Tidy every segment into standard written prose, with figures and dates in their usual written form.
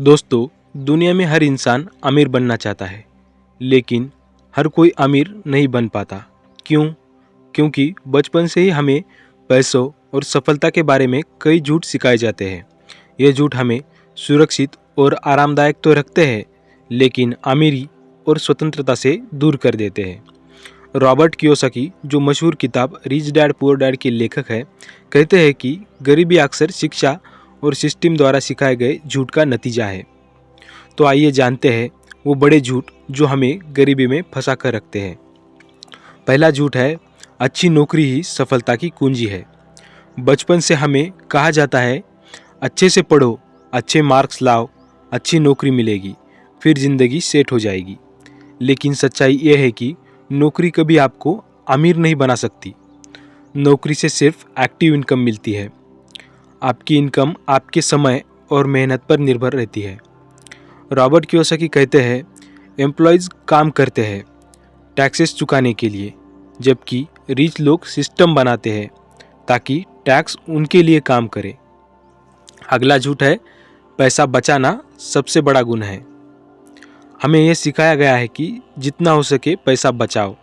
दोस्तों, दुनिया में हर इंसान अमीर बनना चाहता है, लेकिन हर कोई अमीर नहीं बन पाता। क्यों? क्योंकि बचपन से ही हमें पैसों और सफलता के बारे में कई झूठ सिखाए जाते हैं। ये झूठ हमें सुरक्षित और आरामदायक तो रखते हैं, लेकिन अमीरी और स्वतंत्रता से दूर कर देते हैं। रॉबर्ट कियोसाकी, जो मशहूर किताब रिच डैड पुअर डैड के लेखक हैं, कहते हैं कि गरीबी अक्सर शिक्षा और सिस्टम द्वारा सिखाए गए झूठ का नतीजा है। तो आइए जानते हैं वो बड़े झूठ जो हमें गरीबी में फंसा कर रखते हैं। पहला झूठ है, अच्छी नौकरी ही सफलता की कुंजी है। बचपन से हमें कहा जाता है, अच्छे से पढ़ो, अच्छे मार्क्स लाओ, अच्छी नौकरी मिलेगी, फिर ज़िंदगी सेट हो जाएगी। लेकिन सच्चाई ये है कि नौकरी कभी आपको अमीर नहीं बना सकती। नौकरी से सिर्फ एक्टिव इनकम मिलती है। आपकी इनकम आपके समय और मेहनत पर निर्भर रहती है। रॉबर्ट कियोसाकी कहते हैं, एम्प्लॉयज़ काम करते हैं टैक्सेस चुकाने के लिए, जबकि रिच लोग सिस्टम बनाते हैं ताकि टैक्स उनके लिए काम करे। अगला झूठ है, पैसा बचाना सबसे बड़ा गुण है। हमें यह सिखाया गया है कि जितना हो सके पैसा बचाओ,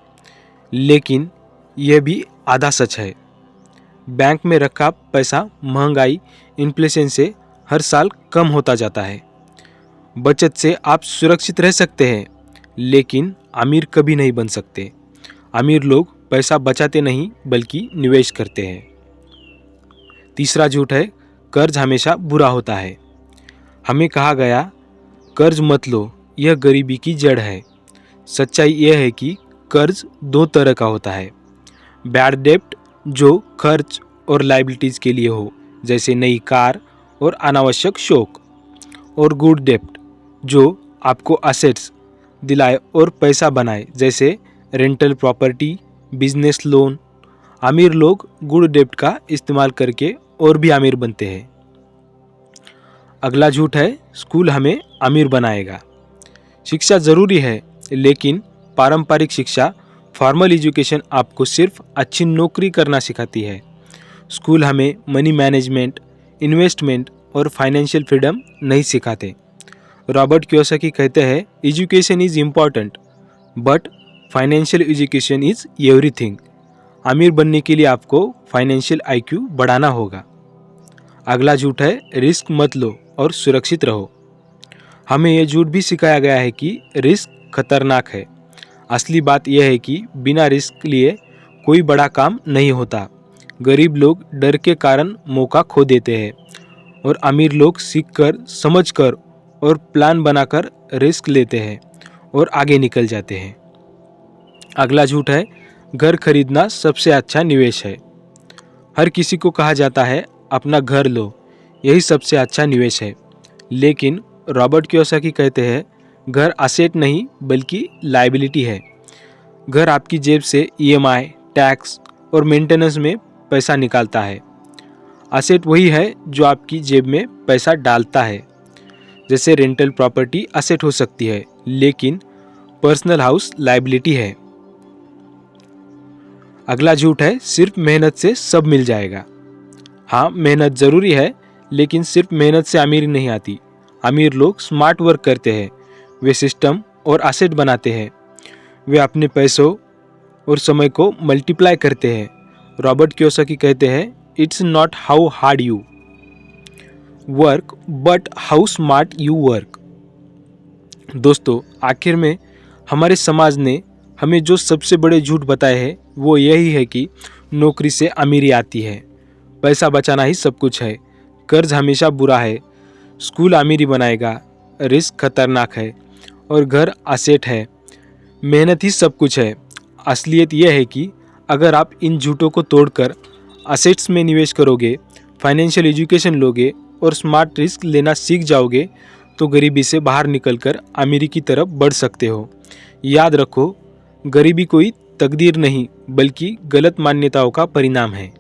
लेकिन यह भी आधा सच है। बैंक में रखा पैसा महंगाई, इन्फ्लेशन से हर साल कम होता जाता है। बचत से आप सुरक्षित रह सकते हैं, लेकिन अमीर कभी नहीं बन सकते। अमीर लोग पैसा बचाते नहीं बल्कि निवेश करते हैं। तीसरा झूठ है, कर्ज हमेशा बुरा होता है। हमें कहा गया, कर्ज मत लो, यह गरीबी की जड़ है। सच्चाई यह है कि कर्ज दो तरह का होता है। बैड डेब्ट, जो खर्च और लाइबिलिटीज़ के लिए हो, जैसे नई कार और अनावश्यक शौक, और गुड डेब्ट, जो आपको असेट्स दिलाए और पैसा बनाए, जैसे रेंटल प्रॉपर्टी, बिजनेस लोन। अमीर लोग गुड डेब्ट का इस्तेमाल करके और भी अमीर बनते हैं। अगला झूठ है, स्कूल हमें अमीर बनाएगा। शिक्षा ज़रूरी है, लेकिन पारंपरिक शिक्षा, फॉर्मल एजुकेशन आपको सिर्फ अच्छी नौकरी करना सिखाती है। स्कूल हमें मनी मैनेजमेंट, इन्वेस्टमेंट और फाइनेंशियल फ्रीडम नहीं सिखाते। रॉबर्ट कियोसाकी कहते हैं, education is important but financial education is everything. अमीर बनने के लिए आपको फाइनेंशियल IQ बढ़ाना होगा। अगला झूठ है, रिस्क मत लो और सुरक्षित रहो। हमें यह झूठ भी सिखाया गया है कि रिस्क खतरनाक है। असली बात यह है कि बिना रिस्क लिए कोई बड़ा काम नहीं होता। गरीब लोग डर के कारण मौका खो देते हैं, और अमीर लोग सीखकर, समझकर और प्लान बनाकर रिस्क लेते हैं और आगे निकल जाते हैं। अगला झूठ है, घर खरीदना सबसे अच्छा निवेश है। हर किसी को कहा जाता है, अपना घर लो, यही सबसे अच्छा निवेश है। लेकिन रॉबर्ट कियोसाकी कहते हैं, घर असेट नहीं बल्कि लायबिलिटी है। घर आपकी जेब से EMI, टैक्स और मेंटेनेंस में पैसा निकालता है। असेट वही है जो आपकी जेब में पैसा डालता है। जैसे रेंटल प्रॉपर्टी असेट हो सकती है, लेकिन पर्सनल हाउस लायबिलिटी है। अगला झूठ है, सिर्फ मेहनत से सब मिल जाएगा। हाँ, मेहनत ज़रूरी है, लेकिन सिर्फ मेहनत से अमीरी नहीं आती। अमीर लोग स्मार्ट वर्क करते हैं, वे सिस्टम और असेट बनाते हैं, वे अपने पैसों और समय को मल्टीप्लाई करते हैं। रॉबर्ट कियोसाकी कहते हैं, it's not how hard you work but how smart you work. दोस्तों, आखिर में हमारे समाज ने हमें जो सबसे बड़े झूठ बताए हैं वो यही है कि नौकरी से अमीरी आती है, पैसा बचाना ही सब कुछ है, कर्ज हमेशा बुरा है, स्कूल अमीरी बनाएगा, रिस्क खतरनाक है और घर असेट है, मेहनत ही सब कुछ है। असलियत यह है कि अगर आप इन झूठों को तोड़कर असेट्स में निवेश करोगे, फाइनेंशियल एजुकेशन लोगे और स्मार्ट रिस्क लेना सीख जाओगे, तो गरीबी से बाहर निकलकर अमीरी की तरफ बढ़ सकते हो। याद रखो, गरीबी कोई तकदीर नहीं बल्कि गलत मान्यताओं का परिणाम है।